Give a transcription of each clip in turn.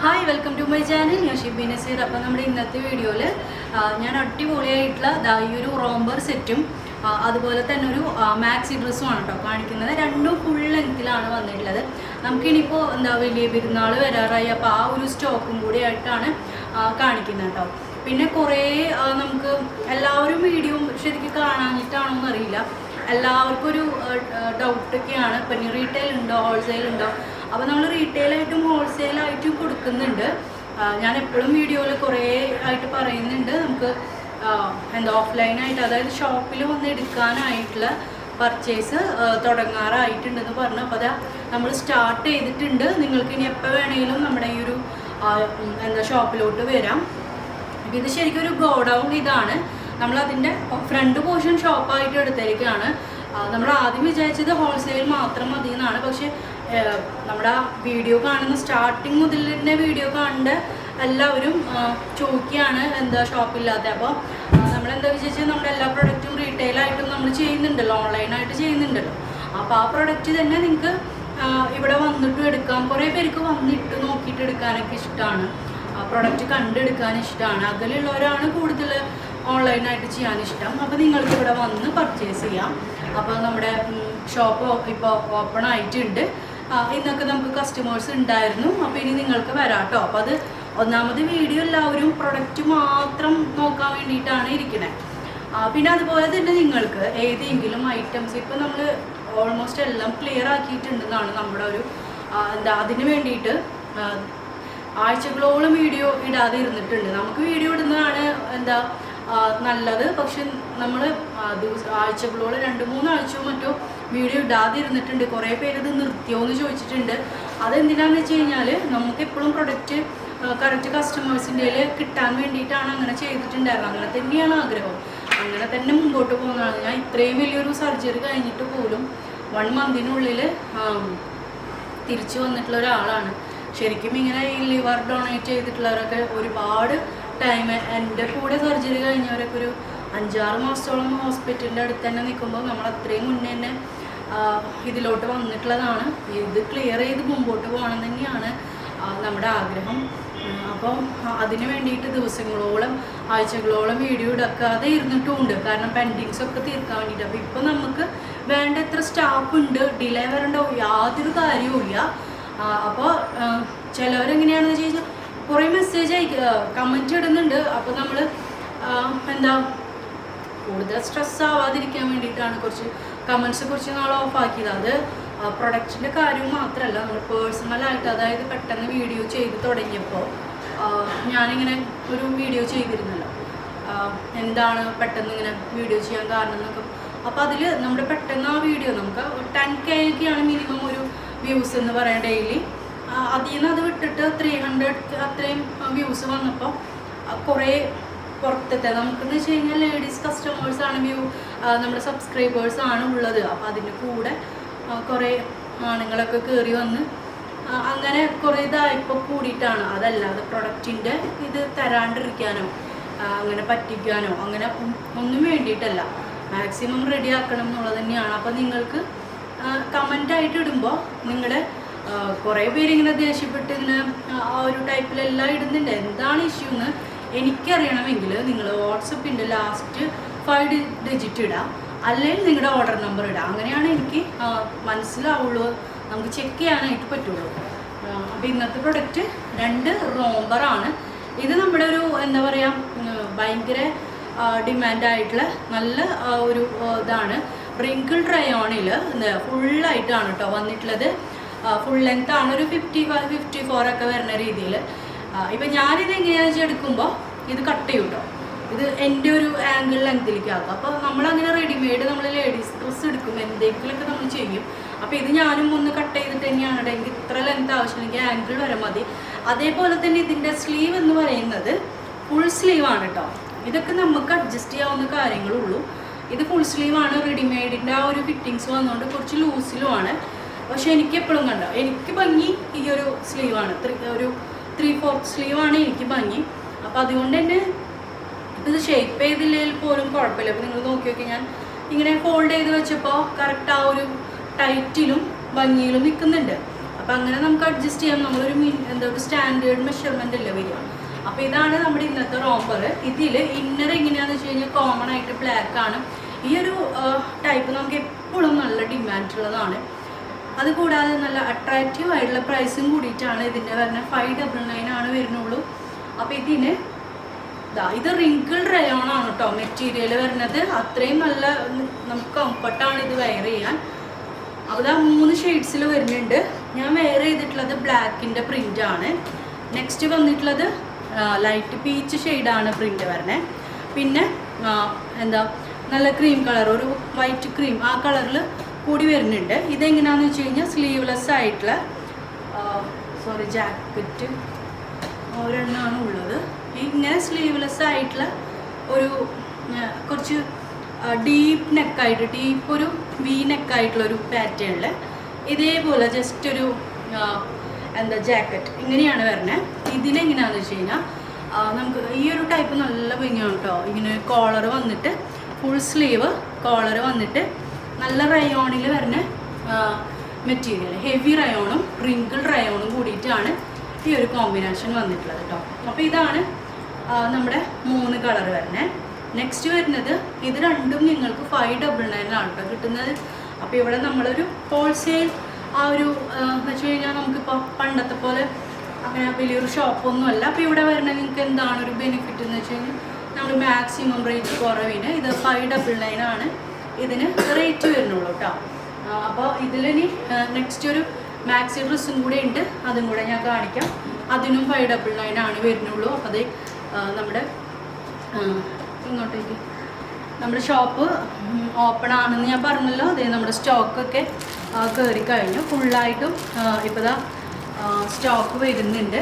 Hi welcome to my channel ഞാൻ ഷിബി നസീർ. അപ്പോൾ നമ്മുടെ ഇന്നത്തെ വീഡിയോയിൽ ഞാൻ അടിപൊളിയായിട്ടുള്ള ഈ ഒരു റോംബർ സെറ്റും അതുപോലെ തന്നെ ഒരു മാക്സി ഡ്രസ്സുമാണ് കേട്ടോ കാണിക്കുന്നത്. രണ്ടും ഫുൾ ലെങ്ത്തിലാണ് വന്നിട്ടുള്ളത്. നമുക്കിനിയിപ്പോൾ വലിയ പെരുന്നാൾ വരാറായി, അപ്പോൾ ആ ഒരു സ്റ്റോക്കും കൂടി ആയിട്ടാണ് കാണിക്കുന്നത് കേട്ടോ. പിന്നെ കുറേ നമുക്ക് എല്ലാവരും വീഡിയോ ശരിക്കും കാണാനിട്ടാണോ എന്നറിയില്ല, എല്ലാവർക്കും ഒരു ഡൗട്ടൊക്കെയാണ്. ഇപ്പം റീറ്റെയിൽ ഉണ്ടോ ഹോൾസെയിൽ ഉണ്ടോ? അപ്പോൾ നമ്മൾ റീറ്റെയിലായിട്ടും ഹോൾസെയിലായിട്ടും കൊടുക്കുന്നുണ്ട്. ഞാൻ എപ്പോഴും വീഡിയോയിൽ കുറേ ആയിട്ട് പറയുന്നുണ്ട്, നമുക്ക് ഓഫ്ലൈനായിട്ട്, അതായത് ഷോപ്പിൽ വന്ന് എടുക്കാനായിട്ടുള്ള പർച്ചേസ് തുടങ്ങാറായിട്ടുണ്ടെന്ന് പറഞ്ഞു. അപ്പോൾ അതാ നമ്മൾ സ്റ്റാർട്ട് ചെയ്തിട്ടുണ്ട്. നിങ്ങൾക്ക് ഇനി എപ്പോൾ വേണമെങ്കിലും നമ്മുടെ ഈ ഒരു ഷോപ്പിലോട്ട് വരാം. അപ്പോൾ ഇത് ശരിക്കും ഒരു ഗോഡൗൺ ഇതാണ്. നമ്മളതിൻ്റെ ഫ്രണ്ട് പോർഷൻ ഷോപ്പായിട്ട് എടുത്തിരിക്കുകയാണ്. നമ്മൾ ആദ്യം വിചാരിച്ചത് ഹോൾസെയിൽ മാത്രം മതി എന്നാണ്. പക്ഷേ നമ്മുടെ വീഡിയോ കാണുന്ന സ്റ്റാർട്ടിങ് മുതൽ തന്നെ വീഡിയോ കാണേണ്ട എല്ലാവരും ചോദിക്കുകയാണ് ഷോപ്പില്ലാത്ത. അപ്പോൾ നമ്മളെന്താ വിചാരിച്ചാൽ നമ്മുടെ എല്ലാ പ്രൊഡക്റ്റും റീറ്റെയിലായിട്ടും നമ്മൾ ചെയ്യുന്നുണ്ടല്ലോ, ഓൺലൈനായിട്ട് ചെയ്യുന്നുണ്ടല്ലോ. അപ്പോൾ ആ പ്രൊഡക്റ്റ് തന്നെ നിങ്ങൾക്ക് ഇവിടെ വന്നിട്ടും എടുക്കാം. കുറേ പേർക്ക് വന്നിട്ട് നോക്കിയിട്ട് എടുക്കാനൊക്കെ ഇഷ്ടമാണ്, പ്രൊഡക്റ്റ് കണ്ടെടുക്കാൻ ഇഷ്ടമാണ്. അകലെയുള്ളവരാണ് കൂടുതൽ ഓൺലൈനായിട്ട് ചെയ്യാൻ ഇഷ്ടം. അപ്പോൾ നിങ്ങൾക്ക് ഇവിടെ വന്ന് പർച്ചേസ് ചെയ്യാം. അപ്പോൾ നമ്മുടെ ഷോപ്പ് ഇപ്പോൾ ഓപ്പൺ ആയിട്ടുണ്ട്. ഇന്നൊക്കെ നമുക്ക് കസ്റ്റമേഴ്സ് ഉണ്ടായിരുന്നു. അപ്പോൾ ഇനി നിങ്ങൾക്ക് വരാം കേട്ടോ. അപ്പോൾ അത് ഒന്നാമത് വീഡിയോ എല്ലാവരും പ്രൊഡക്റ്റ് മാത്രം നോക്കാൻ വേണ്ടിയിട്ടാണ് ഇരിക്കുന്നത്. പിന്നെ അതുപോലെ തന്നെ നിങ്ങൾക്ക് ഏതെങ്കിലും ഐറ്റംസ് ഇപ്പോൾ നമ്മൾ ഓൾമോസ്റ്റ് എല്ലാം ക്ലിയർ ആക്കിയിട്ടുണ്ടെന്നാണ് നമ്മുടെ ഒരു അതിന് വേണ്ടിയിട്ട് ആഴ്ചകളോളം വീഡിയോ ഇടാതെ ഇരുന്നിട്ടുണ്ട്. നമുക്ക് വീഡിയോ ഇടുന്നതാണ് നല്ലത്. പക്ഷെ നമ്മൾ ആഴ്ചകളോളം 2-3 ആഴ്ചയോ മറ്റോ വീഡിയോ ഇടാതെ ഇരുന്നിട്ടുണ്ട്. കുറേ പേര് ഇത് നിർത്തിയോ എന്ന് ചോദിച്ചിട്ടുണ്ട്. അതെന്തിനാന്ന് വെച്ച് കഴിഞ്ഞാൽ നമുക്ക് എപ്പോഴും പ്രൊഡക്റ്റ് കറക്റ്റ് കസ്റ്റമേഴ്സിൻ്റെ കിട്ടാൻ വേണ്ടിയിട്ടാണ് അങ്ങനെ ചെയ്തിട്ടുണ്ടായിരുന്നത്. അങ്ങനെ തന്നെയാണ് ആഗ്രഹം, അങ്ങനെ തന്നെ മുമ്പോട്ട് പോകുന്നതാണ്. ഞാൻ ഇത്രയും വലിയൊരു സർജറി കഴിഞ്ഞിട്ട് പോലും 1 മന്തിനുള്ളിൽ തിരിച്ചു വന്നിട്ടുള്ള ഒരാളാണ്. ശരിക്കും ഇങ്ങനെ ഈ ലിവർ ഡൊണേറ്റ് ചെയ്തിട്ടുള്ളവരൊക്കെ ഒരുപാട് ടൈം, എൻ്റെ കൂടെ സർജറി കഴിഞ്ഞവരൊക്കെ ഒരു 5-6 മാസത്തോളം ഹോസ്പിറ്റലിൻ്റെ അടുത്ത് തന്നെ നിൽക്കുമ്പോൾ നമ്മൾ അത്രയും മുന്നേ തന്നെ ഇതിലോട്ട് വന്നിട്ടുള്ളതാണ്. ഇത് ക്ലിയർ ചെയ്ത് മുമ്പോട്ട് പോകണം തന്നെയാണ് നമ്മുടെ ആഗ്രഹം. അപ്പോൾ അതിന് വേണ്ടിയിട്ട് ദിവസങ്ങളോളം ആഴ്ചകളോളം വീഡിയോ എടുക്കാതെ ഇരുന്നിട്ടുമുണ്ട്. കാരണം പെൻഡിങ്സൊക്കെ തീർക്കാൻ വേണ്ടിയിട്ട്. അപ്പോൾ ഇപ്പോൾ നമുക്ക് വേണ്ടത്ര സ്റ്റാഫ് ഉണ്ട്, ഡിലേ വരേണ്ട യാതൊരു കാര്യവും ഇല്ല. അപ്പോൾ ചിലവരെങ്ങനെയാണെന്ന് വെച്ച് കഴിഞ്ഞാൽ കുറേ മെസ്സേജ് കമൻറ്റ് ഇടുന്നുണ്ട്. അപ്പോൾ നമ്മൾ കൂടുതൽ സ്ട്രെസ് ആവാതിരിക്കാൻ വേണ്ടിയിട്ടാണ് കുറച്ച് കമൻറ്റ്സ് കുറച്ച് നാൾ ഓഫാക്കിയത്. അത് പ്രൊഡക്റ്റിൻ്റെ കാര്യം മാത്രമല്ല, നമ്മൾ പേഴ്സണലായിട്ട്, അതായത് പെട്ടെന്ന് വീഡിയോ ചെയ്ത് തുടങ്ങിയപ്പോൾ ഞാനിങ്ങനെ ഒരു വീഡിയോ ചെയ്തിരുന്നല്ലോ, എന്താണ് പെട്ടെന്ന് ഇങ്ങനെ വീഡിയോ ചെയ്യാൻ കാരണം എന്നൊക്കെ. അപ്പോൾ അതിൽ നമ്മുടെ പെട്ടെന്ന് ആ വീഡിയോ നമുക്ക് 10K ഒക്കെയാണ് മിനിമം ഒരു വ്യൂസ് എന്ന് പറയാം ഡെയിലി. അതിൽ നിന്ന് അത് വിട്ടിട്ട് 300 അത്രയും വ്യൂസ് വന്നപ്പോൾ കുറേ പുറത്തത്തെ നമുക്കെന്ന് വെച്ച് കഴിഞ്ഞാൽ ലേഡീസ് കസ്റ്റമേഴ്സാണ് നമ്മുടെ സബ്സ്ക്രൈബേഴ്സാണ് ഉള്ളത്. അപ്പോൾ അതിൻ്റെ കൂടെ കുറേ ആണുങ്ങളൊക്കെ കയറി വന്ന് അങ്ങനെ കുറേ ഇതായിപ്പോൾ കൂടിയിട്ടാണ്. അതല്ലാതെ പ്രൊഡക്റ്റിൻ്റെ ഇത് തരാണ്ടിരിക്കാനോ അങ്ങനെ പറ്റിക്കാനോ അങ്ങനെ ഒന്നും വേണ്ടിയിട്ടല്ല, മാക്സിമം റെഡി ആക്കണം എന്നുള്ളത് തന്നെയാണ്. അപ്പോൾ നിങ്ങൾക്ക് കമൻ്റായിട്ട് ഇടുമ്പോൾ നിങ്ങളുടെ കുറേ പേരിങ്ങനെ ദേഷ്യപ്പെട്ട് ഇങ്ങനെ ആ ഒരു ടൈപ്പിലെല്ലാം ഇടുന്നുണ്ട്. എന്താണ് ഇഷ്യൂ എന്ന് എനിക്കറിയണമെങ്കിൽ നിങ്ങൾ വാട്സപ്പിൻ്റെ ലാസ്റ്റ് 5 ഡിജിറ്റ് ഇടാം, അല്ലെങ്കിൽ നിങ്ങളുടെ ഓർഡർ നമ്പർ ഇടാം. അങ്ങനെയാണ് എനിക്ക് മനസ്സിലാവുള്ളൂ, നമുക്ക് ചെക്ക് ചെയ്യാനായിട്ട് പറ്റുള്ളൂ. അപ്പോൾ ഇന്നത്തെ പ്രൊഡക്റ്റ് 2 റോംബറാണ്. ഇത് നമ്മുടെ ഒരു ഭയങ്കര ഡിമാൻഡായിട്ടുള്ള നല്ല ഒരു ഇതാണ്. റിങ്കിൾ റയോണിൽ ഫുള്ളായിട്ടാണ് കേട്ടോ വന്നിട്ടുള്ളത്. ഫുൾ ലെങ്ത് ആണ്, ഒരു 55-54 ഒക്കെ വരുന്ന രീതിയിൽ. ഇപ്പം ഞാനിത് എങ്ങനെയാണെന്ന് വെച്ചാൽ എടുക്കുമ്പോൾ ഇത് കട്ട് ചെയ്യും കേട്ടോ. ഇത് എൻ്റെ ഒരു ആംഗിൾ ലെങ്ത്തിലേക്ക് ആക്കാം. അപ്പോൾ നമ്മളങ്ങനെ റെഡിമെയ്ഡ് നമ്മൾ ലേഡീസ് ഡ്രസ്സ് എടുക്കും, എന്തെങ്കിലുമൊക്കെ നമ്മൾ ചെയ്യും. അപ്പോൾ ഇത് ഞാനും ഒന്ന് കട്ട് ചെയ്തിട്ട് തന്നെയാണ് എനിക്ക് ഇത്ര ലെങ്ത് ആവശ്യമില്ലെങ്കിൽ ആംഗിൾ വരെ മതി. അതേപോലെ തന്നെ ഇതിൻ്റെ സ്ലീവ് എന്ന് പറയുന്നത് ഫുൾ സ്ലീവാണ് കേട്ടോ. ഇതൊക്കെ നമുക്ക് അഡ്ജസ്റ്റ് ചെയ്യാവുന്ന കാര്യങ്ങളുള്ളൂ. ഇത് ഫുൾ സ്ലീവാണ്. റെഡിമെയ്ഡിൻ്റെ ആ ഒരു ഫിറ്റിങ്സ് വന്നുകൊണ്ട് കുറച്ച് ലൂസിലുമാണ്. പക്ഷെ എനിക്ക് എപ്പോഴും എനിക്ക് ഭംഗി ഈ ഒരു സ്ലീവാണ്, ഒരു 3/4 സ്ലീവാണ് എനിക്ക് ഭംഗി. അപ്പോൾ അതുകൊണ്ട് തന്നെ ഇത് ഷേപ്പ് ചെയ്തില്ലെങ്കിൽ പോലും കുഴപ്പമില്ല. അപ്പോൾ നിങ്ങൾ നോക്കി നോക്കി, ഞാൻ ഇങ്ങനെ ഫോൾഡ് ചെയ്ത് വെച്ചപ്പോൾ കറക്റ്റ് ആ ഒരു ടൈറ്റിലും ഭംഗിയിലും നിൽക്കുന്നുണ്ട്. അപ്പോൾ അങ്ങനെ നമുക്ക് അഡ്ജസ്റ്റ് ചെയ്യാം. നമ്മളൊരു എന്താ ഒരു സ്റ്റാൻഡേർഡ് മെഷർമെൻ്റ് അല്ലേ വരിക. അപ്പോൾ ഇതാണ് നമ്മുടെ ഇന്നത്തെ റോംബർ. ഇതിൽ ഇന്നർ എങ്ങനെയാണെന്ന് വെച്ച് കഴിഞ്ഞാൽ കോമൺ ആയിട്ട് ബ്ലാക്ക് ആണ്. ഈ ഒരു ടൈപ്പ് നമുക്ക് എപ്പോഴും നല്ല ഡിമാൻഡുള്ളതാണ്. അതുകൂടാതെ നല്ല അട്രാക്റ്റീവ് ആയിട്ടുള്ള പ്രൈസും കൂടിയിട്ടാണ് ഇതിൻ്റെ വരുന്നത്. 599 ആണ് വരുന്നുള്ളൂ. അപ്പോൾ ഇതിന് ഇത് റിങ്കിൾ റയോൺ ആണ് കേട്ടോ മെറ്റീരിയൽ വരുന്നത്. അത്രയും നല്ല നമുക്ക് കംഫർട്ടാണ് ഇത് വെയർ ചെയ്യാൻ. അപ്പോൾ 3 ഷെയ്ഡ്സിൽ വരുന്നുണ്ട്. ഞാൻ വെയർ ചെയ്തിട്ടുള്ളത് ബ്ലാക്കിൻ്റെ പ്രിൻ്റ് ആണ്. നെക്സ്റ്റ് വന്നിട്ടുള്ളത് ലൈറ്റ് പീച്ച് ഷെയ്ഡാണ് പ്രിൻ്റ് വരണേ. പിന്നെ എന്താ നല്ല ക്രീം കളർ, ഒരു വൈറ്റ് ക്രീം ആ കളറിൽ കൂടി വരുന്നുണ്ട്. ഇതെങ്ങനെയാണെന്ന് വെച്ച് കഴിഞ്ഞാൽ സ്ലീവ്ലെസ് ആയിട്ടുള്ള ജാക്കറ്റ് ഒരെണ്ണമാണ് ഉള്ളത്. ഇങ്ങനെ സ്ലീവ്ലെസ് ആയിട്ടുള്ള ഒരു കുറച്ച് ഡീപ്പ് നെക്കായിട്ട്, ഡീപ്പ് ഒരു വി നെക്കായിട്ടുള്ളൊരു പാറ്റേണിൽ ഇതേപോലെ ജസ്റ്റ് ഒരു എന്താ ജാക്കറ്റ് ഇങ്ങനെയാണ് വരുന്നത്. ഇതിനെങ്ങനെയാണെന്ന് വെച്ച് കഴിഞ്ഞാൽ നമുക്ക് ഈ ഒരു ടൈപ്പ് നല്ല ഭംഗിയാണ് കേട്ടോ. ഇങ്ങനെ കോളർ വന്നിട്ട് ഫുൾ സ്ലീവ് കോളർ വന്നിട്ട് നല്ല റയോണിൽ വരുന്ന മെറ്റീരിയൽ, ഹെവി റയോണും റിങ്കിൾ റയോണും കൂടിയിട്ടാണ് ഈ ഒരു കോമ്പിനേഷൻ വന്നിട്ടുള്ളത് കേട്ടോ. അപ്പോൾ ഇതാണ് നമ്മുടെ 3 കളർ വരുന്നത്. നെക്സ്റ്റ് വരുന്നത് ഇത് രണ്ടും നിങ്ങൾക്ക് 599 ആണ് കേട്ടോ കിട്ടുന്നത്. അപ്പോൾ ഇവിടെ നമ്മളൊരു ഹോൾസെയിൽ ആ ഒരു എന്ന് വെച്ച് കഴിഞ്ഞാൽ നമുക്കിപ്പോൾ പണ്ടത്തെ പോലെ അങ്ങനെ വലിയൊരു ഷോപ്പൊന്നുമല്ല. അപ്പോൾ ഇവിടെ വരുന്നത് നിങ്ങൾക്ക് എന്താണ് ഒരു ബെനിഫിറ്റ് എന്ന് വെച്ച് കഴിഞ്ഞാൽ നമ്മൾ മാക്സിമം റേറ്റ് കുറവിന് ഇത് 599 ആണ് ഇതിന് റേറ്റ് വരുന്നുള്ളൂ കേട്ടോ. അപ്പോൾ ഇതിലിനി നെക്സ്റ്റ് ഒരു മാക്സി ഡ്രസ്സും കൂടെ ഉണ്ട്, അതും കൂടെ ഞാൻ കാണിക്കാം. അതിനും 599 ആണ് വരുന്നുള്ളൂ. അപ്പോൾ അത് നമ്മുടെ ഇങ്ങോട്ടേക്ക് നമ്മുടെ ഷോപ്പ് ഓപ്പൺ ആണെന്ന് ഞാൻ പറഞ്ഞല്ലോ. അതേ നമ്മുടെ സ്റ്റോക്കൊക്കെ കയറി കഴിഞ്ഞു ഫുള്ളായിട്ടും. ഇപ്പോൾ സ്റ്റോക്ക് വരുന്നുണ്ട്,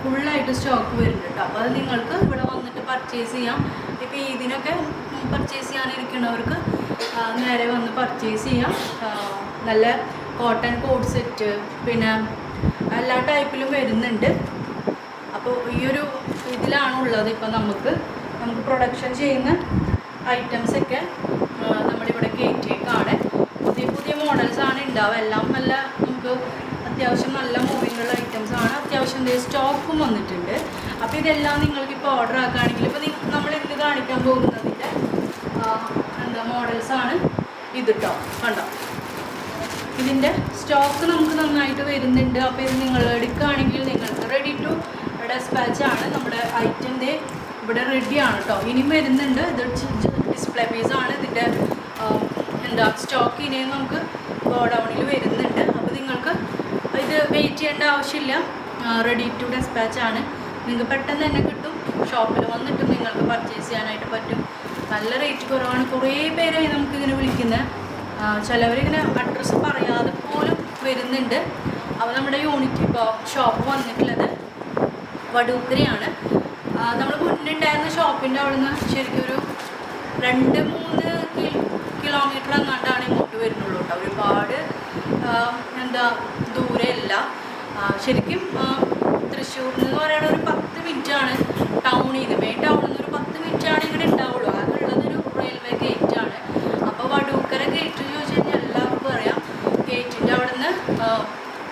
ഫുള്ളായിട്ട് സ്റ്റോക്ക് വരുന്നുണ്ട് കേട്ടോ. അപ്പോൾ അത് നിങ്ങൾക്ക് ഇവിടെ വന്നിട്ട് പർച്ചേസ് ചെയ്യാം. ഇപ്പോൾ ഇതിനൊക്കെ പർച്ചേസ് ചെയ്യാനിരിക്കുന്നവർക്ക് നേരെ വന്ന് പർച്ചേസ് ചെയ്യാം. നല്ല കോട്ടൺ കോഡ് സെറ്റ് പിന്നെ എല്ലാ ടൈപ്പിലും വരുന്നുണ്ട്. അപ്പോൾ ഈ ഒരു ഇതിലാണുള്ളത്. ഇപ്പോൾ നമുക്ക് പ്രൊഡക്ഷൻ ചെയ്യുന്ന ഐറ്റംസൊക്കെ നമ്മളിവിടെ കയറ്റിയേക്കാണ്. പുതിയ പുതിയ മോഡൽസാണ് ഉണ്ടാവുക. എല്ലാം നല്ല നമുക്ക് അത്യാവശ്യം നല്ല മൂവിങ്ങുള്ള ഐറ്റംസാണ്. അത്യാവശ്യം സ്റ്റോക്കും വന്നിട്ടുണ്ട്. അപ്പോൾ ഇതെല്ലാം നിങ്ങൾക്കിപ്പോൾ ഓർഡർ ആക്കുകയാണെങ്കിൽ ഇപ്പോൾ നമ്മൾ ഇന്ന് കാണിക്കാൻ പോകുന്നതിൻ്റെ എന്താ മോഡൽസാണ് ഇത് കേട്ടോ. കണ്ടോ, ഇതിൻ്റെ സ്റ്റോക്ക് നമുക്ക് നന്നായിട്ട് വരുന്നുണ്ട്. അപ്പോൾ ഇത് നിങ്ങൾ എടുക്കുകയാണെങ്കിൽ നിങ്ങൾക്ക് റെഡി ടു ഡെസ്പാച്ച് ആണ്. നമ്മുടെ ഐറ്റൻ്റെ ഇവിടെ റെഡിയാണ് കേട്ടോ. ഇനിയും വരുന്നുണ്ട്. ഇത് ഡിസ്പ്ലേ പീസാണ്. ഇതിൻ്റെ എന്താ സ്റ്റോക്ക് ഇനിയും നമുക്ക് ഗോഡൗണിൽ വരുന്നുണ്ട്. അപ്പോൾ നിങ്ങൾക്ക് ഇത് വെയിറ്റ് ചെയ്യേണ്ട ആവശ്യമില്ല. റെഡി ടു ഡെസ്പാച്ച് ആണ്. നിങ്ങൾക്ക് പെട്ടെന്ന് തന്നെ കിട്ടും. ഷോപ്പിൽ വന്നിട്ട് നിങ്ങൾക്ക് പർച്ചേസ് ചെയ്യാനായിട്ട് പറ്റും. നല്ല റേറ്റ് കുറവാണ്. കുറേ പേരായി നമുക്കിങ്ങനെ വിളിക്കുന്നത്. ചിലവരിങ്ങനെ അഡ്രസ്സ് പറയാതെ പോലും വരുന്നുണ്ട്. അപ്പോൾ നമ്മുടെ യൂണിറ്റ് ഇപ്പോൾ ഷോപ്പ് വന്നിട്ടുള്ളത് വടൂക്കരയാണ്. നമ്മൾ മുന്നുണ്ടായിരുന്ന ഷോപ്പിൻ്റെ അവിടെ നിന്ന് ശരിക്കും ഒരു 2-3 കിലോമീറ്റർ അങ്ങാണ്ടാണ് ഇങ്ങോട്ട് വരുന്നുള്ളൂ കേട്ടോ. ഒരുപാട് എന്താ ദൂരമല്ല. ശരിക്കും തൃശ്ശൂരിൽ നിന്ന് പറയുന്നത് ഒരു 10 മിനിറ്റാണ് ടൗണിൽ നിന്ന്. മെയിൻ ടൗണിൽ നിന്ന് ഒരു 10 മിനിറ്റാണ് ഇവിടെ ഉണ്ടാവുള്ളൂ. അതുള്ളതൊരു റെയിൽവേ ഗേറ്റാണ്. അപ്പോൾ വടൂക്കര ഗേറ്റ് ചോദിച്ചു കഴിഞ്ഞാൽ എല്ലാവർക്കും അറിയാം. ഗേറ്റിൻ്റെ അവിടെ നിന്ന്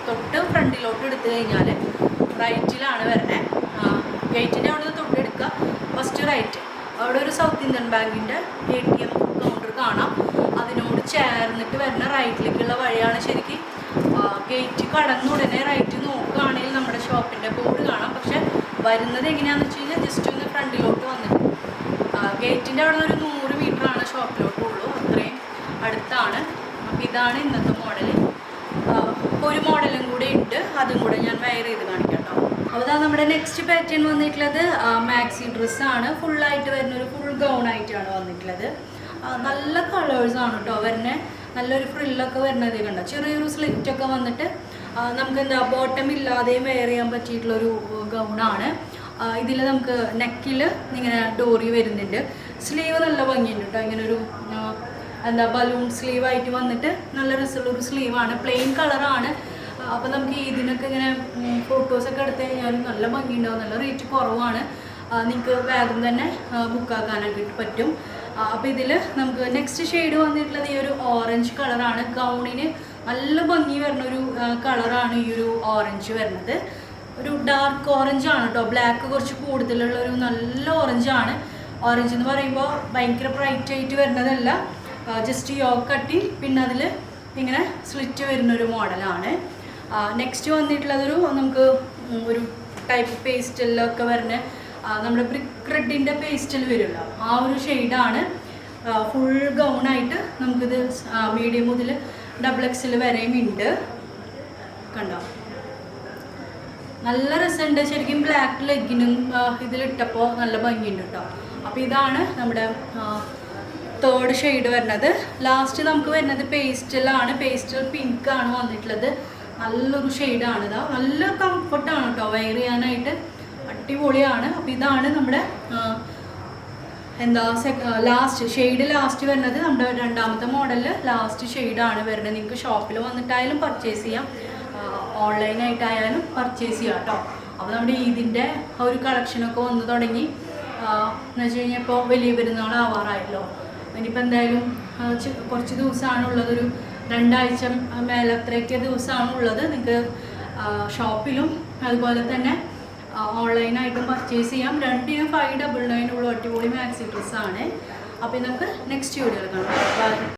തൊട്ട് ഫ്രണ്ടിലോട്ട് എടുത്തു കഴിഞ്ഞാൽ റൈറ്റിലാണ് വരണേ. ഗേറ്റിൻ്റെ അവിടെ നിന്ന് തൊട്ടെടുക്കുക, ഫസ്റ്റ് റൈറ്റ്. അവിടെ ഒരു സൗത്ത് ഇന്ത്യൻ ബാങ്കിൻ്റെ ATM കൗണ്ടർ കാണാം. അതിനോട് ചേർന്നിട്ട് വരുന്ന റൈറ്റിലേക്കുള്ള വഴിയാണ്. ശരിക്കും ഗേറ്റ് കടന്നുടനെ റൈറ്റ് നോക്കുകയാണെങ്കിൽ നമ്മുടെ ഷോപ്പിൻ്റെ ബോർഡ് കാണാം. പക്ഷെ വരുന്നത് എങ്ങനെയാണെന്ന് വെച്ച് കഴിഞ്ഞാൽ ജസ്റ്റ് ഒന്ന് ഫ്രണ്ടിലോട്ട് വന്നിട്ട് ഗേറ്റിൻ്റെ അവിടെ നിന്ന് ഒരു 100 മീറ്ററാണ് ഷോപ്പിലോട്ടുള്ളൂ. അത്രയും അടുത്താണ്. അപ്പോൾ ഇതാണ് ഇന്നത്തെ മോഡൽ. ഒരു മോഡലും കൂടെ ഉണ്ട്, അതും കൂടെ ഞാൻ വെയർ ചെയ്ത് കാണിക്കാം കേട്ടോ. അപ്പോൾ ഇതാ നമ്മുടെ നെക്സ്റ്റ് പാറ്റേൺ വന്നിട്ടുള്ളത് മാക്സി ഡ്രസ്സാണ്. ഫുള്ളായിട്ട് വരുന്ന ഒരു ഫുൾ ഗൗൺ ആയിട്ടാണ് വന്നിട്ടുള്ളത്. നല്ല കളേഴ്സാണ് കേട്ടോ വരുന്നത്. നല്ലൊരു ഫ്രില്ലൊക്കെ വരുന്നത് കണ്ടോ. ചെറിയൊരു സ്ലിറ്റൊക്കെ വന്നിട്ട് നമുക്ക് എന്താ ബോട്ടം ഇല്ലാതെയും വെയർ ചെയ്യാൻ പറ്റിയിട്ടുള്ളൊരു ഗൗണാണ്. ഇതിൽ നമുക്ക് നെക്കിൽ ഇങ്ങനെ ഡോറി വരുന്നുണ്ട്. സ്ലീവ് നല്ല ഭംഗിയുണ്ട് കേട്ടോ. ഇങ്ങനെ ഒരു എന്താ ബലൂൺ സ്ലീവായിട്ട് വന്നിട്ട് നല്ല രസമുള്ളൊരു സ്ലീവാണ്. പ്ലെയിൻ കളറാണ്. അപ്പോൾ നമുക്ക് ഇതിനൊക്കെ ഇങ്ങനെ ഫോട്ടോസൊക്കെ എടുത്തു കഴിഞ്ഞാലും നല്ല ഭംഗിയുണ്ടാവും. നല്ല റേറ്റ് കുറവാണ്. നിങ്ങൾക്ക് വേഗം തന്നെ ബുക്കാക്കാനൊക്കെ പറ്റും. അപ്പോൾ ഇതിൽ നമുക്ക് നെക്സ്റ്റ് ഷെയ്ഡ് വന്നിട്ടുള്ളത് ഈ ഒരു ഓറഞ്ച് കളറാണ്. ഗൗണിന് നല്ല ഭംഗി വരുന്ന ഒരു കളറാണ് ഈ ഒരു ഓറഞ്ച് വരുന്നത്. ഒരു ഡാർക്ക് ഓറഞ്ച് ആണ് കേട്ടോ, ബ്ലാക്ക് കുറച്ച് കൂടുതലുള്ള ഒരു നല്ല ഓറഞ്ചാണ്. ഓറഞ്ച് എന്ന് പറയുമ്പോൾ ഭയങ്കര ബ്രൈറ്റ് ആയിട്ട് വരുന്നതല്ല, ജസ്റ്റ് യോക്ക് കട്ടി പിന്നെ അതിൽ ഇങ്ങനെ സ്ലിറ്റ് വരുന്നൊരു മോഡലാണ്. നെക്സ്റ്റ് വന്നിട്ടുള്ളതൊരു നമുക്ക് ഒരു ടൈപ്പ് പേസ്റ്റലൊക്കെ വരുന്ന നമ്മുടെ ബ്രിക്ക് റെഡിൻ്റെ പേസ്റ്റൽ വരുമല്ലോ, ആ ഒരു ഷെയ്ഡാണ്. ഫുൾ ഗൗണായിട്ട് നമുക്കിത് മീഡിയം മുതൽ XXL വരെയും ഉണ്ട്. കണ്ടോ, നല്ല രസമുണ്ട് ശരിക്കും. ബ്ലാക്ക് ലെഗിനും ഇതിലിട്ടപ്പോൾ നല്ല ഭംഗിയുണ്ട് കേട്ടോ. അപ്പോൾ ഇതാണ് നമ്മുടെ തേർഡ് ഷെയ്ഡ് വരുന്നത്. ലാസ്റ്റ് നമുക്ക് വരുന്നത് പേസ്റ്റലാണ്, പേസ്റ്റൽ പിങ്ക് ആണ് വന്നിട്ടുള്ളത്. നല്ലൊരു ഷെയ്ഡാണ്. ഇതാ നല്ല കംഫർട്ടാണ് കേട്ടോ, വെയർ ചെയ്യാനായിട്ട് അടിപൊളിയാണ്. അപ്പോൾ ഇതാണ് നമ്മുടെ ലാസ്റ്റ് ഷെയ്ഡ്. ലാസ്റ്റ് വരുന്നത് നമ്മുടെ രണ്ടാമത്തെ മോഡലിൽ ലാസ്റ്റ് ഷെയ്ഡാണ് വരുന്നത്. നിങ്ങൾക്ക് ഷോപ്പിൽ വന്നിട്ടായാലും പർച്ചേസ് ചെയ്യാം, ഓൺലൈനായിട്ടായാലും പർച്ചേസ് ചെയ്യാം കേട്ടോ. അപ്പോൾ നമ്മുടെ ഇതിൻ്റെ ഒരു കളക്ഷനൊക്കെ വന്ന് തുടങ്ങി എന്ന് വെച്ച് കഴിഞ്ഞാൽ ഇപ്പോൾ വലിയ പെരുന്നാൾ ആവാറായല്ലോ. ഇനിയിപ്പോൾ എന്തായാലും കുറച്ച് ദിവസമാണുള്ളത്, ഒരു 2 ആഴ്ച മേലത്രയൊക്കെ ദിവസമാണുള്ളത്. നിങ്ങൾക്ക് ഷോപ്പിലും അതുപോലെ തന്നെ ഓൺലൈനായിട്ടും പർച്ചേസ് ചെയ്യാം. 2-നും 599 ഉള്ള അടിപൊളി മാക്സി ഡ്രസ്സാണ്. അപ്പോൾ നമുക്ക് നെക്സ്റ്റ് വീഡിയോയിൽ കാണാം. ബൈ.